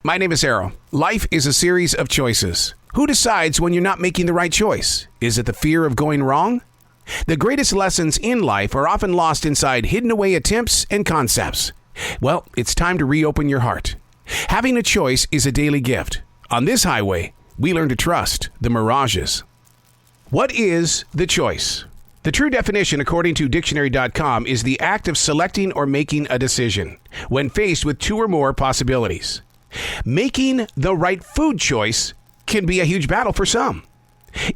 My name is Arroe. Life is a series of choices. Who decides when you're not making the right choice? Is it the fear of going wrong? The greatest lessons in life are often lost inside hidden away attempts and concepts. Well, it's time to reopen your heart. Having a choice is a daily gift. On this highway, we learn to trust the mirages. What is the choice? The true definition, according to dictionary.com, is the act of selecting or making a decision when faced with two or more possibilities. Making the right food choice can be a huge battle for some.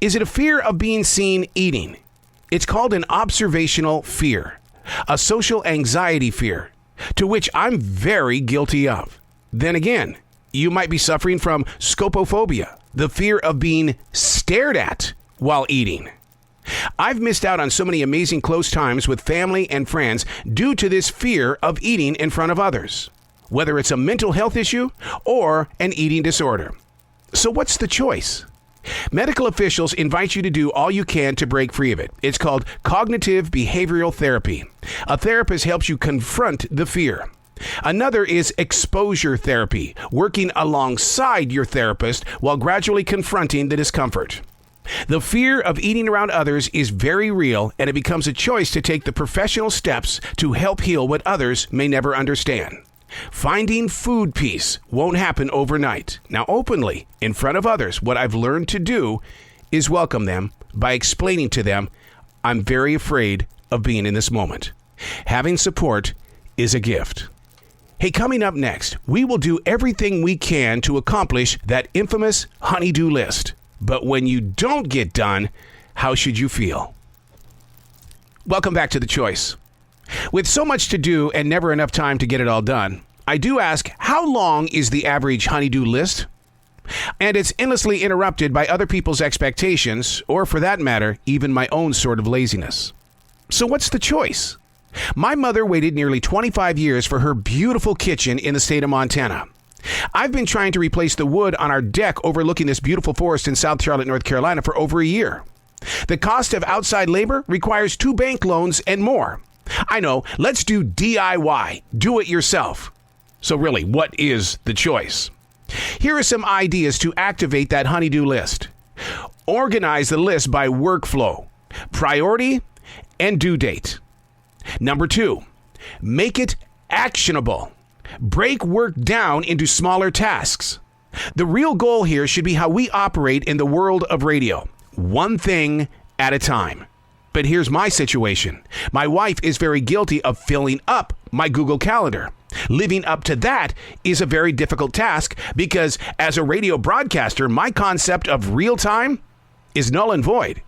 Is it a fear of being seen eating? It's called an observational fear, a social anxiety fear, to which I'm very guilty of. Then again, you might be suffering from scopophobia, the fear of being stared at while eating. I've missed out on so many amazing close times with family and friends due to this fear of eating in front of others, whether it's a mental health issue or an eating disorder. So what's the choice? Medical officials invite you to do all you can to break free of it. It's called cognitive behavioral therapy. A therapist helps you confront the fear. Another is exposure therapy, working alongside your therapist while gradually confronting the discomfort. The fear of eating around others is very real, and it becomes a choice to take the professional steps to help heal what others may never understand. Finding food peace won't happen overnight. Now, openly, in front of others, what I've learned to do is welcome them by explaining to them, I'm very afraid of being in this moment. Having support is a gift. Hey, coming up next, we will do everything we can to accomplish that infamous honey-do list. But when you don't get done, how should you feel? Welcome back to The Choice. With so much to do and never enough time to get it all done, I do ask, how long is the average honey-do list? And it's endlessly interrupted by other people's expectations, or for that matter, even my own sort of laziness. So what's the choice? My mother waited nearly 25 years for her beautiful kitchen in the state of Montana. I've been trying to replace the wood on our deck overlooking this beautiful forest in South Charlotte, North Carolina for over a year. The cost of outside labor requires 2 bank loans and more. I know, let's do DIY, do it yourself. So really, what is the choice? Here are some ideas to activate that honey-do list. Organize the list by workflow, priority, and due date. Number 2, make it actionable. Break work down into smaller tasks. The real goal here should be how we operate in the world of radio, one thing at a time. But here's my situation. My wife is very guilty of filling up my Google Calendar. Living up to that is a very difficult task because as a radio broadcaster, my concept of real time is null and void.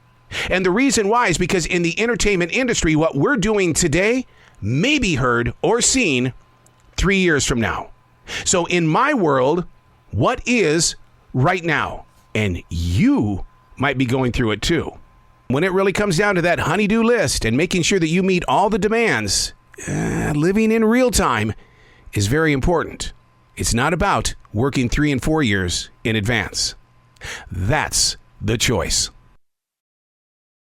And the reason why is because in the entertainment industry, what we're doing today may be heard or seen 3 years from now. So in my world, what is right now? And you might be going through it too. When it really comes down to that honey-do list and making sure that you meet all the demands, living in real time is very important. It's not about working 3 and 4 years in advance. That's the choice.